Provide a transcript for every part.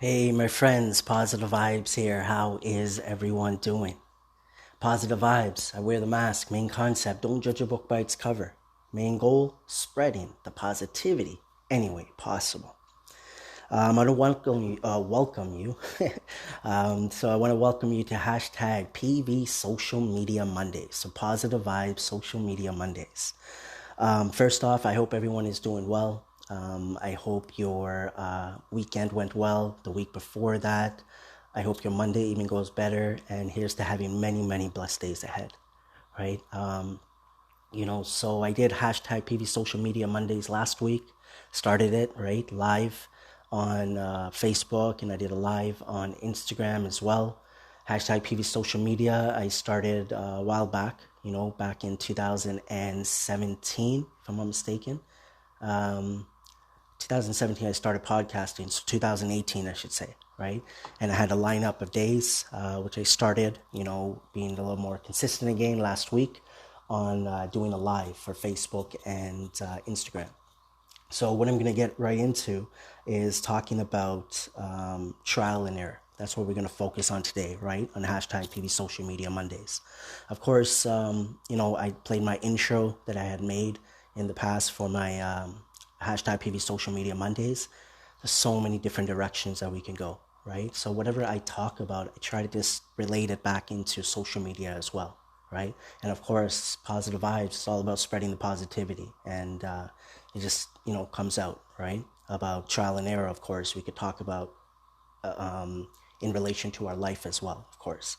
Hey, my friends, Positive Vibes here. How is everyone doing? Positive Vibes. I wear the mask. Main concept, don't judge a book by its cover. Main goal, spreading the positivity any way possible. I want to welcome you. So I want to welcome you to hashtag PV Social Media Mondays. So Positive Vibes Social Media Mondays. First off, I hope everyone is doing well. I hope your weekend went well the week before that. I hope your Monday even goes better. And here's to having many, many blessed days ahead, right? So I did hashtag PV Social Media Mondays last week. Started it, right, live on Facebook, and I did a live on Instagram as well. Hashtag PV Social Media, I started a while back, back in 2017, if I'm not mistaken. 2017, I started podcasting, so 2018, I should say, right? And I had a lineup of days, which I started, being a little more consistent again last week on doing a live for Facebook and Instagram. So what I'm going to get right into is talking about trial and error. That's what we're going to focus on today, right? On hashtag PV Social Media Mondays. Of course, I played my intro that I had made in the past for my hashtag PV Social Media Mondays. There's so many different directions that we can go, right? So whatever I talk about, I try to just relate it back into social media as well, right? And of course, positive vibes, it's all about spreading the positivity. And it just, comes out, right? About trial and error, of course, we could talk about in relation to our life as well, of course.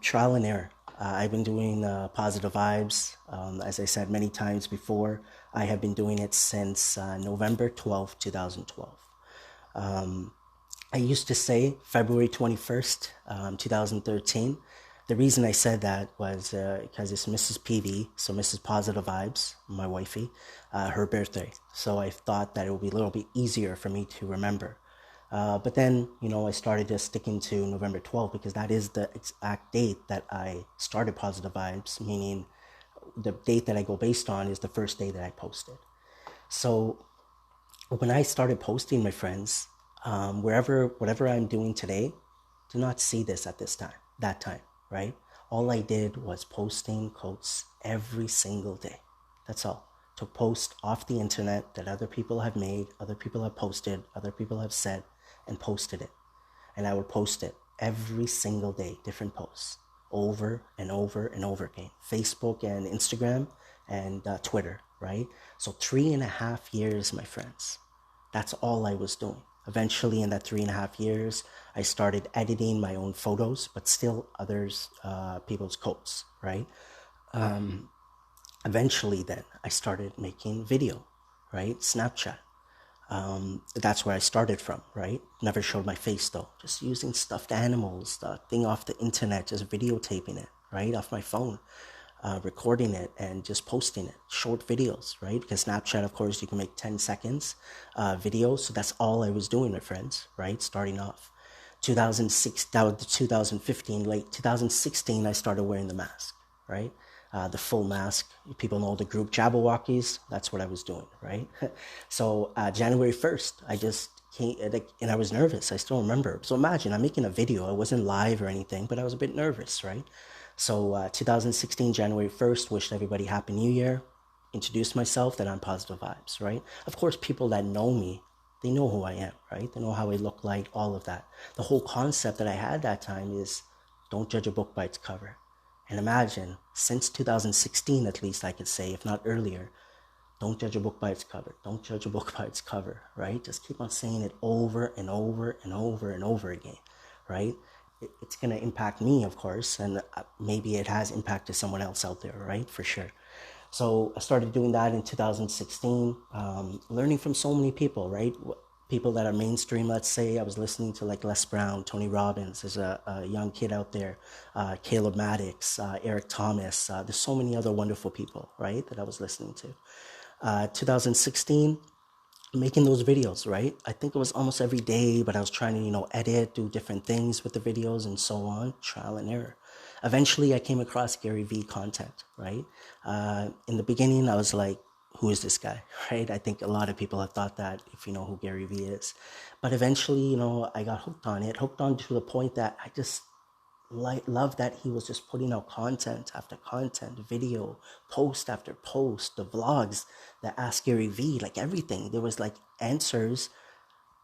Trial and error. I've been doing positive vibes, as I said many times before. I have been doing it since November 12th, 2012. I used to say February 21st, 2013. The reason I said that was because it's Mrs. PV, so Mrs. Positive Vibes, my wifey, her birthday. So I thought that it would be a little bit easier for me to remember. But then, I started just sticking to November 12th because that is the exact date that I started Positive Vibes, meaning the date that I go based on is the first day that I posted. So when I started posting, my friends, whatever I'm doing today, do not see this at that time, right? All I did was posting quotes every single day. That's all. To post off the internet that other people have made, other people have posted, other people have said, and posted it. And I would post it every single day, different posts, over and over and over again. Facebook and Instagram and Twitter, right? So 3.5 years, my friends. That's all I was doing. Eventually, in that 3.5 years, I started editing my own photos, but still others, people's quotes, right? Eventually, then, I started making video, right? Snapchat. That's where I started from, right? Never showed my face though. Just using stuffed animals, the thing off the internet, just videotaping it, right? Off my phone, recording it and just posting it. Short videos, right? Because Snapchat, of course, you can make 10 seconds videos. So that's all I was doing, my friends, right? Starting off. 2006, that was 2015, late 2016, I started wearing the mask, right? The full mask. People know the group Jabberwockies. That's what I was doing, right? So January 1st, I just came, and I was nervous. I still remember. So imagine, I'm making a video. I wasn't live or anything, but I was a bit nervous, right? So 2016, January 1st, wished everybody Happy New Year. Introduced myself, that I'm Positive Vibes, right? Of course, people that know me, they know who I am, right? They know how I look like, all of that. The whole concept that I had that time is don't judge a book by its cover. And imagine, since 2016 at least, I could say, if not earlier, don't judge a book by its cover. Don't judge a book by its cover, right? Just keep on saying it over and over and over and over again, right? It's going to impact me, of course, and maybe it has impacted someone else out there, right? For sure. So I started doing that in 2016, learning from so many people, right? People that are mainstream, let's say. I was listening to like Les Brown, Tony Robbins. There's a young kid out there, Caleb Maddox, Eric Thomas. There's so many other wonderful people, right, that I was listening to. 2016, making those videos, right? I think it was almost every day, but I was trying to, edit, do different things with the videos and so on, trial and error. Eventually, I came across Gary Vee content, right? In the beginning, I was like, who is this guy, right? I think a lot of people have thought that if you know who Gary Vee is. But eventually, I got hooked on to the point that I just love that he was just putting out content after content, video, post after post, the vlogs, the Ask Gary Vee, like everything. There was like answers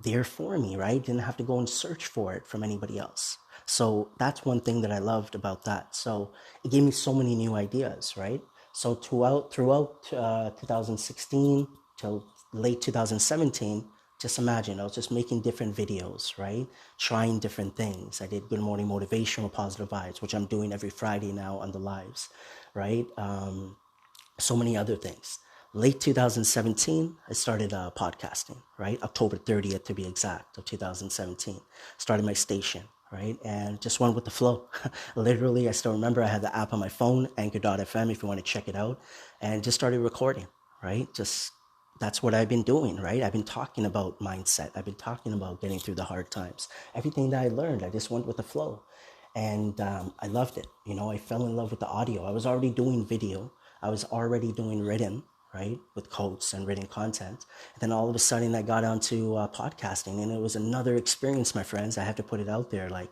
there for me, right? Didn't have to go and search for it from anybody else. So that's one thing that I loved about that. So it gave me so many new ideas, right? So throughout 2016 till late 2017, just imagine I was just making different videos, right? Trying different things. I did Good Morning Motivation with Positive Vibes, which I'm doing every Friday now on the lives, right? So many other things. Late 2017, I started podcasting, right? October 30th to be exact of 2017. Started my station, right? And just went with the flow. Literally, I still remember I had the app on my phone, Anchor.fm, if you want to check it out, and just started recording, right? Just that's what I've been doing, right? I've been talking about mindset. I've been talking about getting through the hard times. Everything that I learned, I just went with the flow. And I loved it. I fell in love with the audio. I was already doing video. I was already doing written, right, with quotes and written content. And then all of a sudden I got onto podcasting, and it was another experience, my friends. I have to put it out there. Like,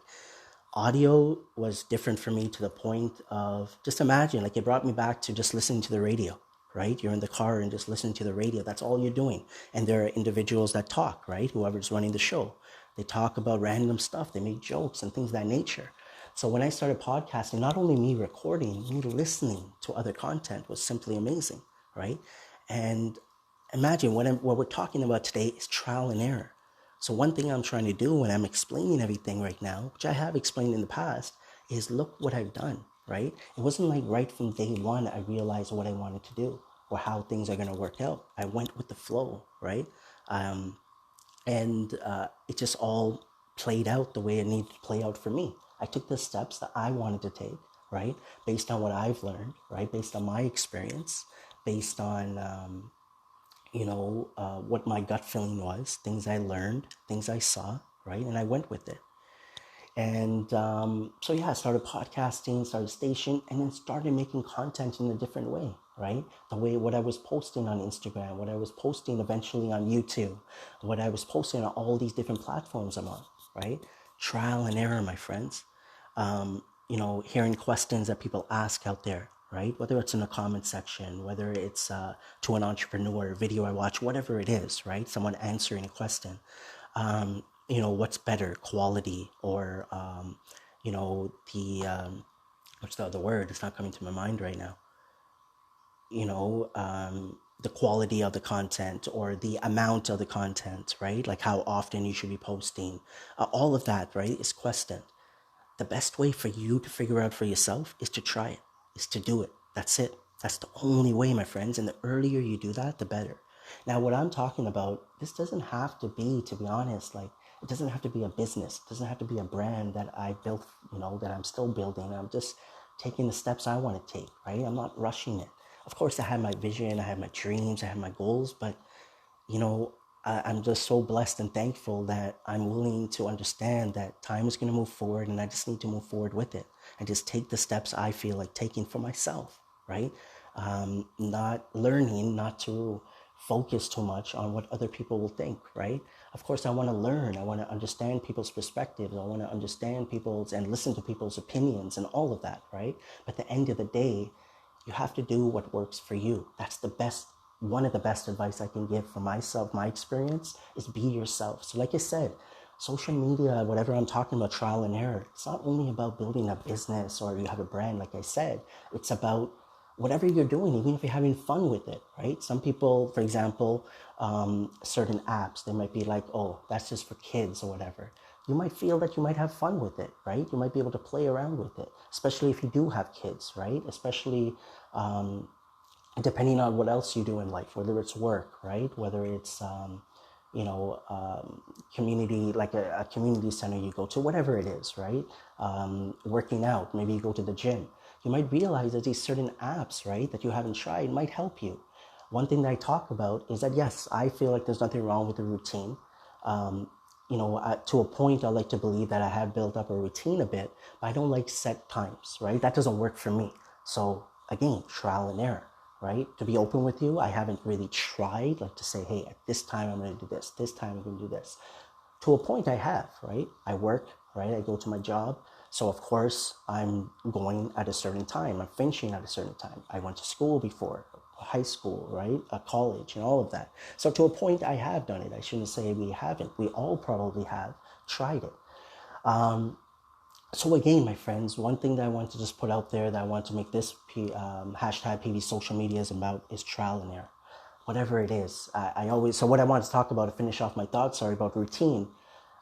audio was different for me to the point of, just imagine, like, it brought me back to just listening to the radio, right? You're in the car and just listening to the radio. That's all you're doing. And there are individuals that talk, right? Whoever's running the show. They talk about random stuff. They make jokes and things of that nature. So when I started podcasting, not only me recording, me listening to other content was simply amazing, right? And imagine what we're talking about today is trial and error. So one thing I'm trying to do when I'm explaining everything right now, which I have explained in the past, is look what I've done, right? It wasn't like right from day one I realized what I wanted to do or how things are going to work out. I went with the flow, right? And it just all played out the way it needed to play out for me. I took the steps that I wanted to take, right? Based on what I've learned, right? Based on my experience, based on, what my gut feeling was, things I learned, things I saw, right? And I went with it. And so yeah, I started podcasting, started station, and then started making content in a different way, right? The way what I was posting on Instagram, what I was posting eventually on YouTube, what I was posting on all these different platforms I'm on, right? Trial and error, my friends. Hearing questions that people ask out there, right? Whether it's in the comment section, whether it's to an entrepreneur, video I watch, whatever it is, right? Someone answering a question. What's better, quality or, what's the other word? It's not coming to my mind right now. The quality of the content or the amount of the content, right? Like how often you should be posting. All of that, right, is questioned. The best way for you to figure out for yourself is to try it, is to do it. That's it. That's the only way, my friends. And the earlier you do that, the better. Now, what I'm talking about, this doesn't have to be honest, like, it doesn't have to be a business. It doesn't have to be a brand that I built, that I'm still building. I'm just taking the steps I want to take, right? I'm not rushing it. Of course, I have my vision, I have my dreams, I have my goals, but, I'm just so blessed and thankful that I'm willing to understand that time is going to move forward, and I just need to move forward with it and just take the steps I feel like taking for myself, right? Not learning not to focus too much on what other people will think, right? Of course, I want to learn. I want to understand people's perspectives. I want to understand people's and listen to people's opinions and all of that, right? But at the end of the day, you have to do what works for you. That's one of the best advice I can give for myself, my experience, is be yourself. So like I said, social media, whatever I'm talking about, trial and error, it's not only about building a business or you have a brand, like I said. It's about whatever you're doing, even if you're having fun with it, right? Some people, for example, certain apps, they might be like, oh, that's just for kids or whatever. You might feel that you might have fun with it, right? You might be able to play around with it, especially if you do have kids, right? Especially depending on what else you do in life, whether it's work, right? Whether it's, community, like a community center you go to, whatever it is, right? Working out, maybe you go to the gym. You might realize that these certain apps, right, that you haven't tried might help you. One thing that I talk about is that, yes, I feel like there's nothing wrong with the routine. To a point, I like to believe that I have built up a routine a bit, but I don't like set times, right? That doesn't work for me. So again, trial and error, right? To be open with you, I haven't really tried like to say, hey, at this time I'm going to do this time I'm going to do this. To a point I have, right? I work, right? I go to my job. So of course I'm going at a certain time. I'm finishing at a certain time. I went to school before, high school, right? College and all of that. So to a point I have done it. I shouldn't say we haven't. We all probably have tried it. So again, my friends, one thing that I want to just put out there that I want to make this hashtag PV social media is about is trial and error. Whatever it is, I always, so what I want to talk about to finish off my thoughts, sorry, about routine,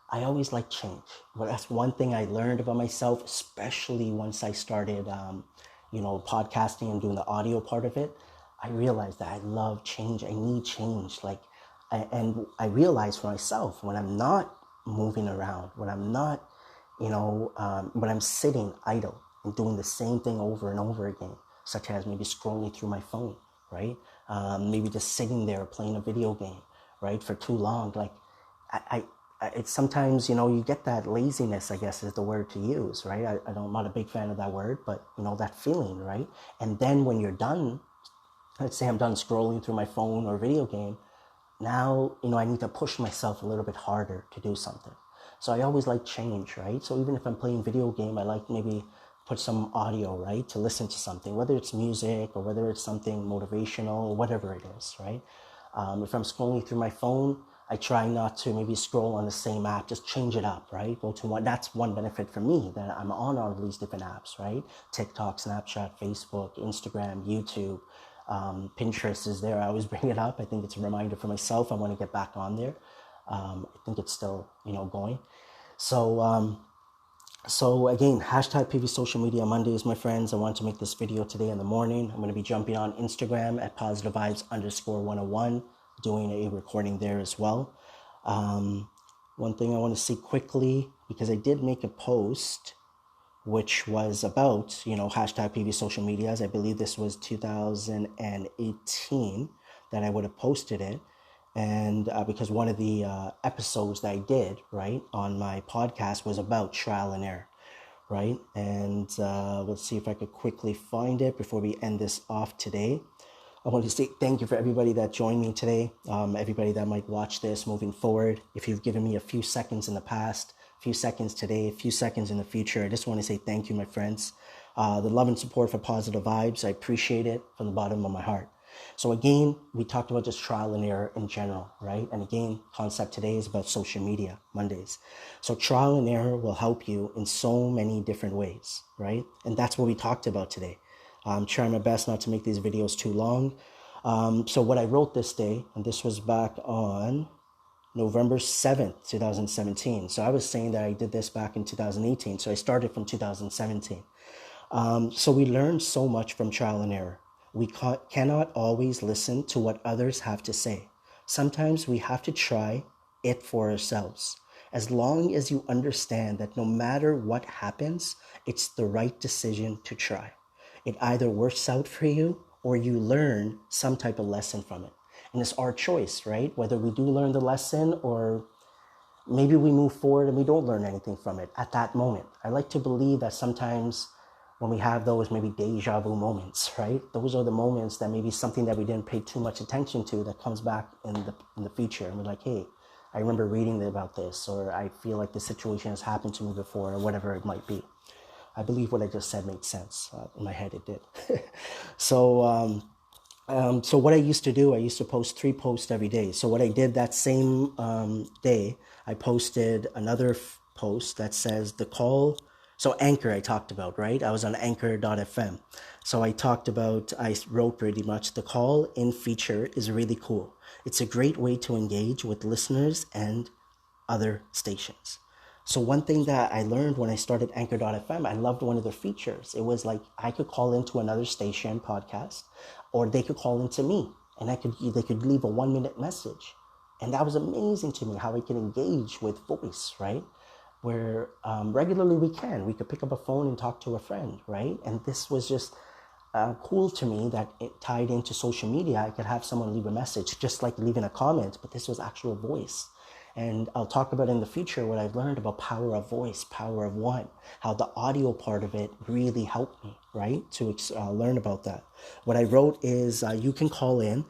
I always like change. But that's one thing I learned about myself, especially once I started, podcasting and doing the audio part of it. I realized that I love change. I need change. And I realized for myself when I'm not moving around, when I'm not, when I'm sitting idle and doing the same thing over and over again, such as maybe scrolling through my phone, right? Maybe just sitting there playing a video game, right, for too long. Like, it's sometimes, you get that laziness, I guess is the word to use, right? I'm not a big fan of that word, but, that feeling, right? And then when you're done, let's say I'm done scrolling through my phone or video game, now, I need to push myself a little bit harder to do something. So I always like change, right? So even if I'm playing video game, I like maybe put some audio, right? To listen to something, whether it's music or whether it's something motivational or whatever it is, right? If I'm scrolling through my phone, I try not to maybe scroll on the same app, just change it up, right? Go to one, that's one benefit for me, that I'm on all of these different apps, right? TikTok, Snapchat, Facebook, Instagram, YouTube, Pinterest is there. I always bring it up. I think it's a reminder for myself. I want to get back on there. I think it's still, going. So again, hashtag PV Social Media Mondays, my friends. I want to make this video today in the morning. I'm going to be jumping on Instagram at positivevibes_101, doing a recording there as well. One thing I want to see quickly, because I did make a post which was about, hashtag PV Social Medias. I believe this was 2018 that I would have posted it. And because one of the episodes that I did, right, on my podcast was about trial and error, right? And let's see if I could quickly find it before we end this off today. I want to say thank you for everybody that joined me today, everybody that might watch this moving forward. If you've given me a few seconds in the past, a few seconds today, a few seconds in the future, I just want to say thank you, my friends. The love and support for Positive Vibes, I appreciate it from the bottom of my heart. So again, we talked about just trial and error in general, right? And again, concept today is about social media Mondays. So trial and error will help you in so many different ways, right? And that's what we talked about today. I'm trying my best not to make these videos too long. So what I wrote this day, and this was back on November 7th, 2017. So I was saying that I did this back in 2018. So I started from 2017. So we learned so much from trial and error. We cannot always listen to what others have to say. Sometimes we have to try it for ourselves. As long as you understand that no matter what happens, it's the right decision to try. It either works out for you or you learn some type of lesson from it. And it's our choice, right? Whether we do learn the lesson or maybe we move forward and we don't learn anything from it at that moment. I like to believe that sometimes when we have those maybe deja vu moments, right? Those are the moments that maybe something that we didn't pay too much attention to that comes back in the future. And we're like, hey, I remember reading about this, or I feel like this situation has happened to me before, or whatever it might be. I believe what I just said made sense. In my head, it did. So what I used to do, I used to post 3 posts every day. So what I did that same day, I posted another post that says the call. So Anchor I talked about, right? I was on anchor.fm. So I wrote pretty much the call in feature is really cool. It's a great way to engage with listeners and other stations. So one thing that I learned when I started anchor.fm, I loved one of their features. It was like I could call into another station podcast, or they could call into me and they could leave a 1-minute message. And that was amazing to me, how I can engage with voice, right? Where regularly we could pick up a phone and talk to a friend, right? And this was just cool to me that it tied into social media. I could have someone leave a message, just like leaving a comment, but this was actual voice. And I'll talk about in the future what I've learned about power of voice, power of one, how the audio part of it really helped me, right, to learn about that. What I wrote is you can call in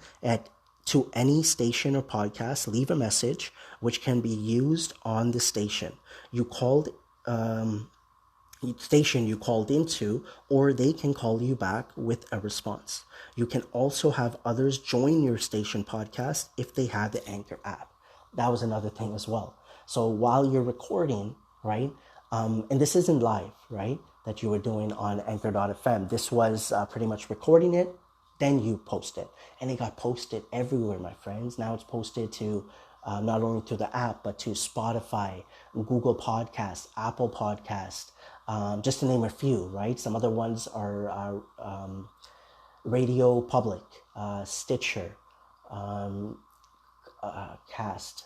to any station or podcast, leave a message which can be used on the station. You called station you called into, or they can call you back with a response. You can also have others join your station podcast if they have the Anchor app. That was another thing as well. So while you're recording, right, and this isn't live, right, that you were doing on Anchor.fm. This was pretty much recording it, then you post it. And it got posted everywhere, my friends. Now it's posted to not only to the app, but to Spotify, Google Podcasts, Apple Podcasts, just to name a few, right? Some other ones are Radio Public, Stitcher, Cast,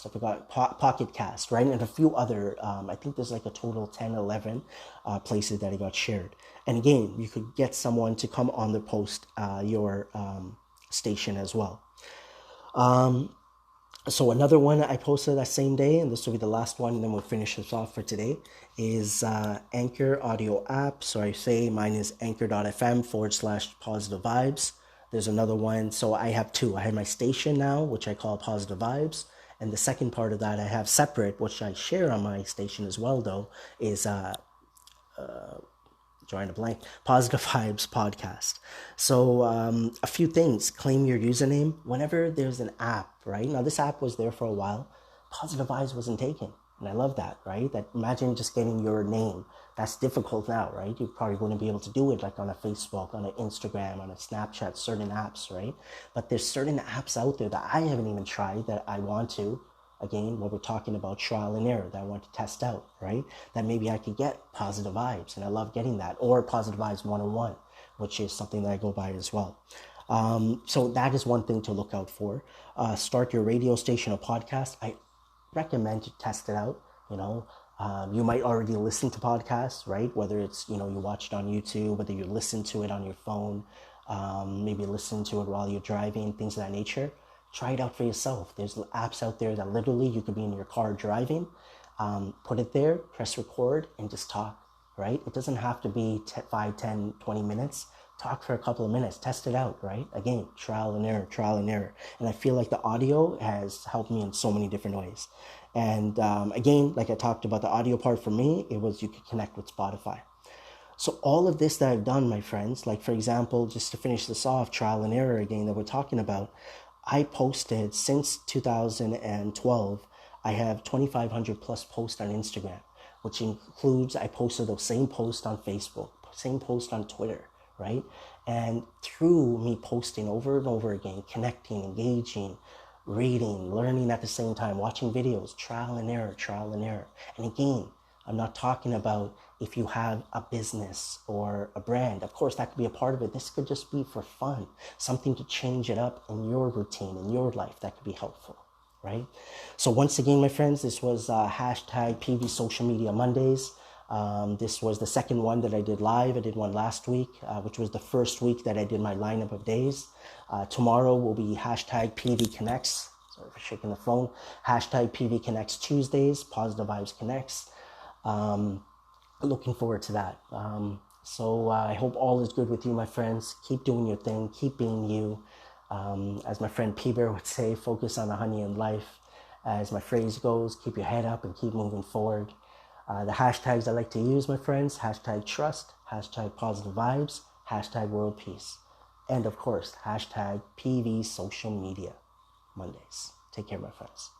I forgot, Pocket Cast, right? And a few other, I think there's like a total 10, 11 places that it got shared. And again, you could get someone to come on the post your station as well. So another one I posted that same day, and this will be the last one, and then we'll finish this off for today, is Anchor audio app. So I say mine is anchor.fm/positive vibes. There's another one. So I have two. I have my station now, which I call Positive Vibes. And the second part of that I have separate, which I share on my station as well, though, is drawing a blank, Positive Vibes Podcast. So a few things. Claim your username whenever there's an app, right? Now this app was there for a while. Positive Vibes wasn't taken. And I love that, right? That imagine just getting your name. That's difficult now, right? You probably wouldn't be able to do it like on a Facebook, on an Instagram, on a Snapchat, certain apps, right? But there's certain apps out there that I haven't even tried that I want to. Again, what we're talking about, trial and error, that I want to test out, right? That maybe I could get Positive Vibes, and I love getting that. Or Positive Vibes 101, which is something that I go by as well. So that is one thing to look out for. Start your radio station or podcast. I recommend to test it out. You might already listen to podcasts, right? Whether it's, you watch it on YouTube, whether you listen to it on your phone, maybe listen to it while you're driving, things of that nature. Try it out for yourself. There's apps out there that literally you could be in your car driving, put it there, press record, and just talk, right? It doesn't have to be 5, 10, 20 minutes. Talk for a couple of minutes. Test it out, right? Again, trial and error, trial and error. And I feel like the audio has helped me in so many different ways. And again, like I talked about the audio part for me, it was you could connect with Spotify. So all of this that I've done, my friends, like for example, just to finish this off, trial and error again that we're talking about, I posted since 2012, I have 2,500 plus posts on Instagram, which includes, I posted those same posts on Facebook, same post on Twitter, right? And through me posting over and over again, connecting, engaging, reading, learning at the same time, watching videos, trial and error, trial and error. And again, I'm not talking about if you have a business or a brand. Of course, that could be a part of it. This could just be for fun, something to change it up in your routine, in your life that could be helpful, right? So once again, my friends, this was hashtag PV Social Media Mondays. This was the second one that I did live. I did one last week, which was the first week that I did my lineup of days. Tomorrow will be hashtag PV Connects. Sorry for shaking the phone. Hashtag PV Connects Tuesdays, Positive Vibes Connects. Looking forward to that. So I hope all is good with you, my friends. Keep doing your thing. Keep being you. As my friend P. Bear would say, focus on the honey in life. As my phrase goes, keep your head up and keep moving forward. The hashtags I like to use, my friends, hashtag trust, hashtag positive vibes, hashtag world peace. And of course, hashtag PV Social Media Mondays. Take care, my friends.